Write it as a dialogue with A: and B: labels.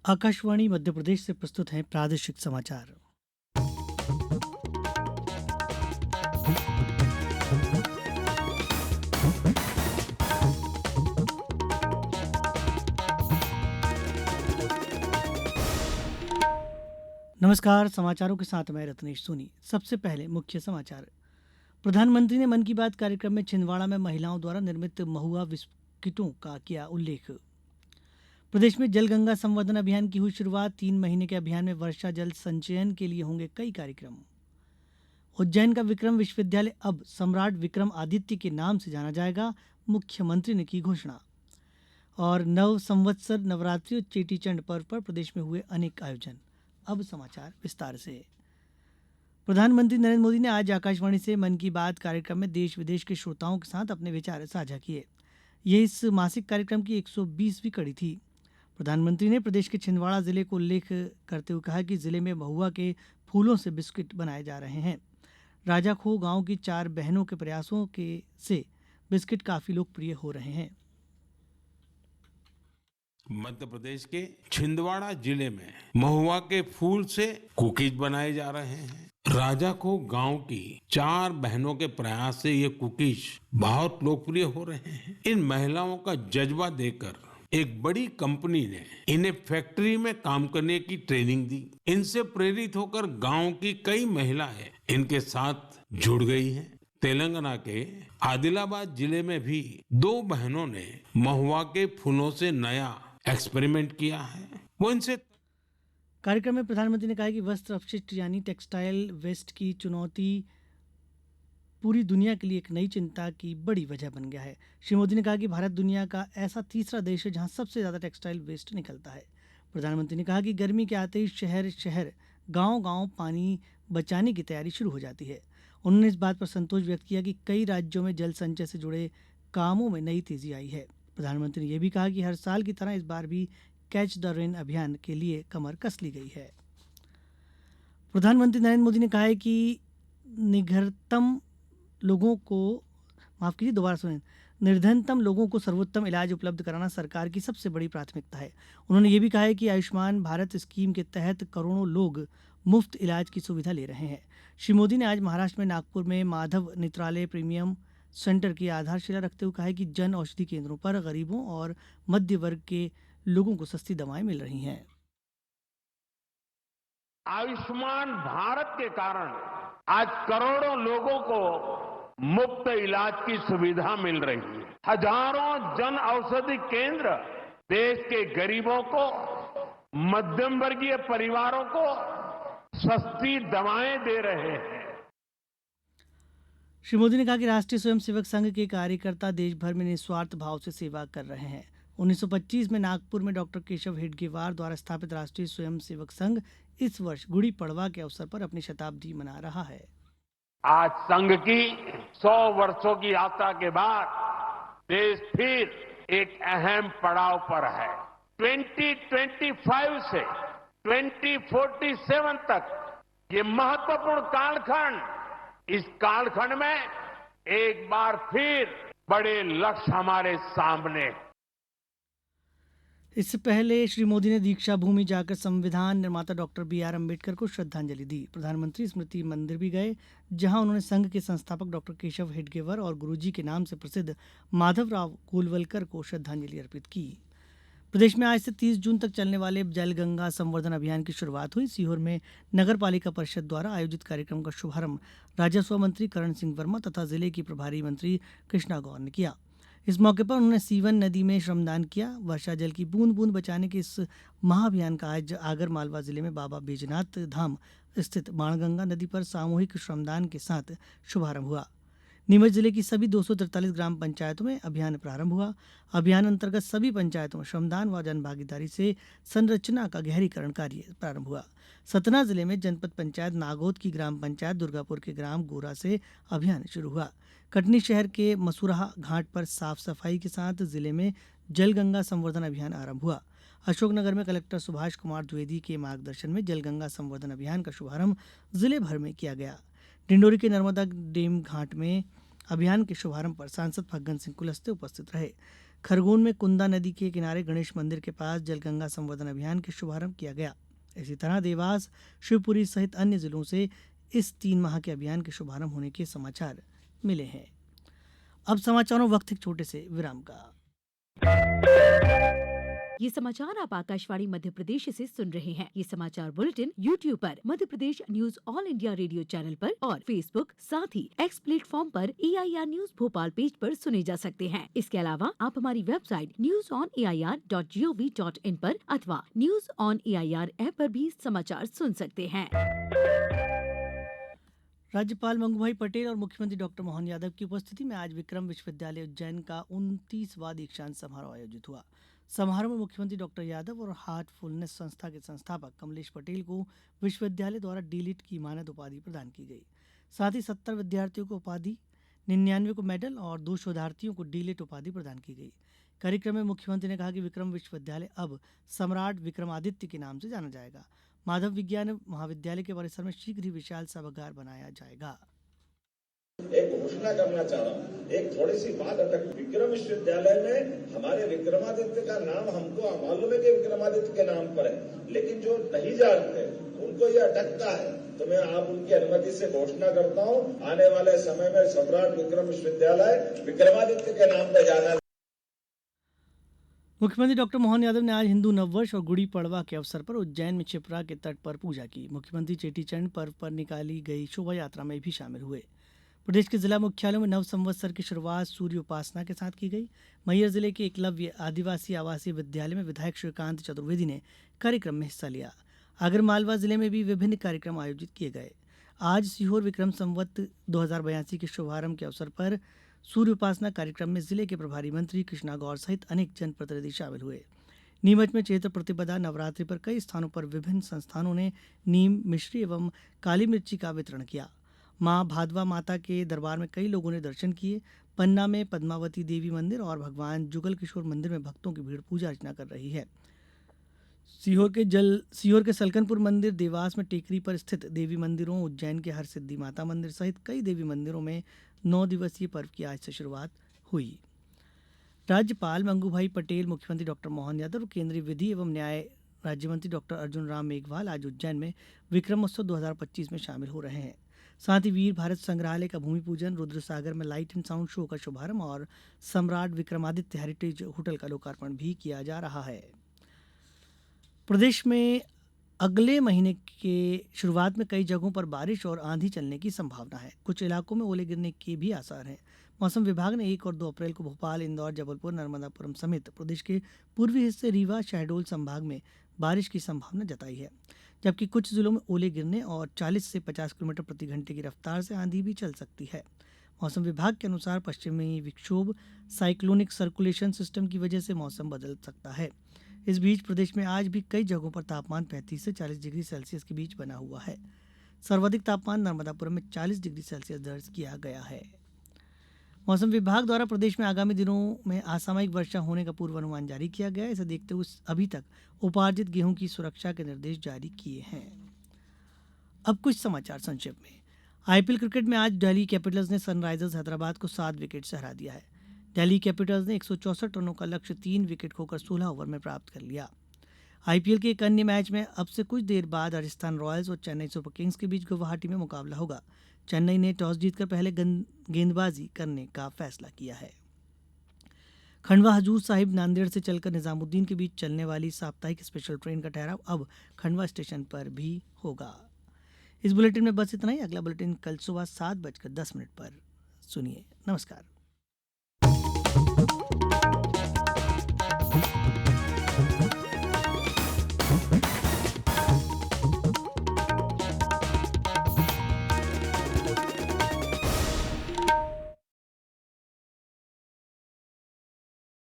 A: आकाशवाणी मध्य प्रदेश से प्रस्तुत हैं प्रादेशिक समाचार। नमस्कार, समाचारों के साथ मैं रत्नेश सोनी। सबसे पहले मुख्य समाचार। प्रधानमंत्री ने मन की बात कार्यक्रम में छिंदवाड़ा में महिलाओं द्वारा निर्मित महुआ बिस्किटों का किया उल्लेख। प्रदेश में जल गंगा संवर्धन अभियान की हुई शुरुआत। 3 महीने के अभियान में वर्षा जल संचयन के लिए होंगे कई कार्यक्रम। उज्जैन का विक्रम विश्वविद्यालय अब सम्राट विक्रम आदित्य के नाम से जाना जाएगा, मुख्यमंत्री ने की घोषणा। और नव संवत्सर नवरात्रि और चेटीचंड पर्व पर प्रदेश में हुए अनेक आयोजन। अब समाचार विस्तार से। प्रधानमंत्री नरेंद्र मोदी ने आज आकाशवाणी से मन की बात कार्यक्रम में देश विदेश के श्रोताओं के साथ अपने विचार साझा किए। यह इस मासिक कार्यक्रम की 120वीं कड़ी थी। प्रधानमंत्री ने प्रदेश के छिंदवाड़ा जिले को उल्लेख करते हुए कहा कि जिले में महुआ के फूलों से बिस्किट बनाए जा रहे हैं। राजाखो गांव की 4 बहनों के प्रयासों से बिस्किट काफी लोकप्रिय हो रहे हैं।
B: मध्य प्रदेश के छिंदवाड़ा जिले में महुआ के फूल से कुकीज बनाए जा रहे हैं। राजाखो गांव की 4 बहनों के प्रयास से ये कुकीज बहुत लोकप्रिय हो रहे हैं। इन महिलाओं का जज्बा देकर एक बड़ी कंपनी ने इन्हें फैक्ट्री में काम करने की ट्रेनिंग दी। इनसे प्रेरित होकर गांव की कई महिलाएं इनके साथ जुड़ गई हैं। तेलंगाना के आदिलाबाद जिले में भी 2 बहनों ने महुआ के फूलों से नया एक्सपेरिमेंट किया है। वो इनसे
A: कार्यक्रम में प्रधानमंत्री ने कहा कि वस्त्र अपशिष्ट यानी टेक्सटाइल वेस्ट की चुनौती पूरी दुनिया के लिए एक नई चिंता की बड़ी वजह बन गया है। श्री मोदी ने कहा कि भारत दुनिया का ऐसा तीसरा देश है जहां सबसे ज्यादा टेक्सटाइल वेस्ट निकलता है। प्रधानमंत्री ने कहा कि गर्मी के आते ही शहर शहर गांव गांव पानी बचाने की तैयारी शुरू हो जाती है। उन्होंने इस बात पर संतोष व्यक्त किया कि कई राज्यों में जल संचय से जुड़े कामों में नई तेजी आई है। प्रधानमंत्री ने यह भी कहा कि हर साल की तरह इस बार भी कैच द रेन अभियान के लिए कमर कस ली गई है। प्रधानमंत्री नरेंद्र मोदी ने कहा है कि निर्धनतम लोगों को सर्वोत्तम इलाज उपलब्ध कराना सरकार की सबसे बड़ी प्राथमिकता है। उन्होंने ये भी कहा है कि आयुष्मान भारत स्कीम के तहत करोड़ों लोग मुफ्त इलाज की सुविधा ले रहे हैं। श्री मोदी ने आज महाराष्ट्र में नागपुर में माधव नेत्रालय प्रीमियम सेंटर की आधारशिला रखते हुए कहा कि जन औषधि केंद्रों पर गरीबों और मध्य वर्ग के लोगों को सस्ती दवाएं मिल रही हैं।
C: आयुष्मान भारत के कारण आज करोड़ों लोगों को मुफ्त इलाज की सुविधा मिल रही है। हजारों जन औषधि केंद्र देश के गरीबों को, मध्यम वर्गीय परिवारों को सस्ती दवाएं दे रहे हैं।
A: श्री मोदी ने कहा कि राष्ट्रीय स्वयंसेवक संघ के कार्यकर्ता देश भर में निस्वार्थ भाव से सेवा कर रहे हैं। 1925 में नागपुर में डॉक्टर केशव हेडगेवार द्वारा स्थापित राष्ट्रीय स्वयंसेवक संघ इस वर्ष गुड़ी पड़वा के अवसर पर अपनी शताब्दी मना रहा है।
C: आज संघ की 100 वर्षों की यात्रा के बाद देश फिर एक अहम पड़ाव पर है। 2025 से 2047 तक ये महत्वपूर्ण कालखंड, इस कालखंड में एक बार फिर बड़े लक्ष्य हमारे सामने।
A: इससे पहले श्री मोदी ने दीक्षा भूमि जाकर संविधान निर्माता डॉक्टर BR अम्बेडकर को श्रद्धांजलि दी। प्रधानमंत्री स्मृति मंदिर भी गए, जहां उन्होंने संघ के संस्थापक डॉक्टर केशव हेडगेवार और गुरुजी के नाम से प्रसिद्ध माधवराव गोलवलकर को श्रद्धांजलि अर्पित की। प्रदेश में आज से 30 जून तक चलने वाले जल गंगा संवर्धन अभियान की शुरुआत हुई। सीहोर में नगर पालिका परिषद द्वारा आयोजित कार्यक्रम का शुभारंभ राजस्व मंत्री करण सिंह वर्मा तथा जिले की प्रभारी मंत्री कृष्णा गौर ने किया। इस मौके पर उन्होंने सीवन नदी में श्रमदान किया। वर्षा जल की बूंद बूंद बचाने के इस महाअभियान का आज आगर मालवा जिले में बाबा बैजनाथ धाम स्थित बाणगंगा नदी पर सामूहिक श्रमदान के साथ शुभारंभ हुआ। नीमच जिले की सभी 243 ग्राम पंचायतों में अभियान प्रारंभ हुआ। अभियान अंतर्गत सभी पंचायतों में श्रमदान व जनभागीदारी से संरचना का गहरीकरण कार्य प्रारंभ हुआ। सतना जिले में जनपद पंचायत नागौद की ग्राम पंचायत दुर्गापुर के ग्राम गोरा से अभियान शुरू हुआ। कटनी शहर के मसूराहा घाट पर साफ सफाई के साथ जिले में जल गंगा संवर्धन अभियान आरंभ हुआ। अशोकनगर में कलेक्टर सुभाष कुमार द्विवेदी के मार्गदर्शन में जल गंगा संवर्धन अभियान का शुभारंभ जिले भर में किया गया। डिंडोरी के नर्मदा डेम घाट में अभियान के शुभारंभ पर सांसद फग्गन सिंह कुलस्ते उपस्थित रहे। खरगोन में कुंदा नदी के किनारे गणेश मंदिर के पास जलगंगा संवर्धन अभियान के शुभारंभ किया गया। इसी तरह देवास, शिवपुरी सहित अन्य जिलों से इस 3 माह के अभियान के शुभारंभ होने के समाचार मिले हैं। अब समाचारों वक्त एक छोटे से विराम का।
D: ये समाचार आप आकाशवाणी मध्य प्रदेश से सुन रहे हैं। ये समाचार बुलेटिन YouTube पर, Madhya Pradesh news All India Radio channel पर और फेसबुक, साथ ही एक्स प्लेटफॉर्म पर AIR न्यूज भोपाल पेज पर सुने जा सकते हैं। इसके अलावा आप हमारी वेबसाइट newsonair.gov.in पर अथवा न्यूज ऑन AIR ऐप पर भी समाचार सुन सकते हैं।
A: राज्यपाल मंगूभाई पटेल और मुख्यमंत्री डॉक्टर मोहन यादव की उपस्थिति में आज विक्रम विश्वविद्यालय उज्जैन का 29वां दीक्षांत समारोह आयोजित हुआ। समारोह में मुख्यमंत्री डॉक्टर यादव और हार्टफुलनेस संस्था के संस्थापक कमलेश पटेल को विश्वविद्यालय द्वारा डीलिट की मानद उपाधि प्रदान की गई। साथ ही 70 विद्यार्थियों को उपाधि, 99 को मेडल और 2 शोधार्थियों को डीलिट उपाधि प्रदान की गई। कार्यक्रम में मुख्यमंत्री ने कहा कि विक्रम विश्वविद्यालय अब सम्राट विक्रमादित्य के नाम से जाना जाएगा। माधव विज्ञान महाविद्यालय के परिसर में शीघ्र ही विशाल सभागार बनाया जाएगा।
E: एक घोषणा करना चाह रहा हूँ, एक थोड़ी सी बात अटक। विक्रम विश्वविद्यालय में हमारे विक्रमादित्य का नाम हमको मालूम है कि विक्रमादित्य के नाम पर है, लेकिन जो नहीं जानते उनको ये अटकता है। तो मैं आप उनकी अनुमति से घोषणा करता हूँ, आने वाले समय में सम्राट विक्रम विश्वविद्यालय विक्रमादित्य के नाम पर जाना।
A: मुख्यमंत्री डॉक्टर मोहन यादव ने आज हिंदू नववर्ष और गुड़ी पड़वा के अवसर पर उज्जैन में क्षिप्रा के तट पर पूजा की। मुख्यमंत्री चेटीचंड पर्व पर निकाली गई शोभा यात्रा में भी शामिल हुए। प्रदेश के जिला मुख्यालयों में नव संवत्सर की शुरुआत सूर्य उपासना के साथ की गई। मैहर जिले के एकलव्य आदिवासी आवासीय विद्यालय में विधायक श्रीकांत चतुर्वेदी ने कार्यक्रम में हिस्सा लिया। आगरमालवा जिले में भी विभिन्न कार्यक्रम आयोजित किए गए। आज सीहोर विक्रम संवत 2082 के शुभारंभ के अवसर पर सूर्य उपासना कार्यक्रम में जिले के प्रभारी मंत्री कृष्णा गौर सहित अनेक जनप्रतिनिधि शामिल हुए। नीमच में चैत्र प्रतिपदा नवरात्रि पर कई स्थानों पर विभिन्न संस्थानों ने नीम, मिश्री एवं काली मिर्ची का वितरण किया। मां भादवा माता के दरबार में कई लोगों ने दर्शन किए। पन्ना में पद्मावती देवी मंदिर और भगवान जुगल किशोर मंदिर में भक्तों की भीड़ पूजा अर्चना कर रही है। सीहोर के सलकनपुर मंदिर, देवास में टेकरी पर स्थित देवी मंदिरों, उज्जैन के हरसिद्धि माता मंदिर सहित कई देवी मंदिरों में 9 दिवसीय पर्व की आज से शुरुआत हुई। राज्यपाल मंगूभाई पटेल, मुख्यमंत्री डॉक्टर मोहन यादव और केंद्रीय विधि एवं न्याय राज्यमंत्री डॉक्टर अर्जुन राम मेघवाल आज उज्जैन में विक्रमोत्सव 2025 में शामिल हो रहे हैं। साथ ही वीर भारत संग्रहालय का भूमि पूजन, रुद्रसागर में लाइट एंड साउंड शो का शुभारंभ और सम्राट विक्रमादित्य हेरिटेज होटल का लोकार्पण भी किया जा रहा है। प्रदेश में अगले महीने के शुरुआत में कई जगहों पर बारिश और आंधी चलने की संभावना है। कुछ इलाकों में ओले गिरने के भी आसार हैं। मौसम विभाग ने 1 और 2 अप्रैल को भोपाल, इंदौर, जबलपुर, नर्मदापुरम समेत प्रदेश के पूर्वी हिस्से, रीवा, शहडोल संभाग में बारिश की संभावना जताई है, जबकि कुछ जिलों में ओले गिरने और 40 से 50 किलोमीटर प्रति घंटे की रफ्तार से आंधी भी चल सकती है। मौसम विभाग के अनुसार पश्चिमी विक्षोभ, साइक्लोनिक सर्कुलेशन सिस्टम की वजह से मौसम बदल सकता है। इस बीच प्रदेश में आज भी कई जगहों पर तापमान 35 से 40 डिग्री सेल्सियस के बीच बना हुआ है। सर्वाधिक तापमान नर्मदापुरम में 40 डिग्री सेल्सियस दर्ज किया गया है। मौसम विभाग द्वारा प्रदेश में आगामी दिनों में असामयिक वर्षा होने का पूर्वानुमान जारी किया गया है। इसे देखते हुए अभी तक उपार्जित गेहूं की सुरक्षा के निर्देश जारी किए हैं। अब कुछ समाचार संक्षेप में। IPL क्रिकेट में आज दिल्ली कैपिटल्स ने सनराइजर्स हैदराबाद को 7 विकेट से हरा दिया है। दिल्ली कैपिटल्स ने 164 रनों का लक्ष्य 3 विकेट खोकर 16 ओवर में प्राप्त कर लिया। IPL के एक अन्य मैच में अब से कुछ देर बाद राजस्थान रॉयल्स और चेन्नई सुपर किंग्स के बीच गुवाहाटी में मुकाबला होगा। चेन्नई ने टॉस जीतकर पहले गेंदबाजी करने का फैसला किया है। खंडवा हजूर साहिब नांदेड़ से चलकर निजामुद्दीन के बीच चलने वाली साप्ताहिक स्पेशल ट्रेन का ठहराव अब खंडवा स्टेशन पर भी होगा। इस बुलेटिन में बस इतना ही। अगला बुलेटिन कल सुबह 7:10 पर सुनिए। नमस्कार।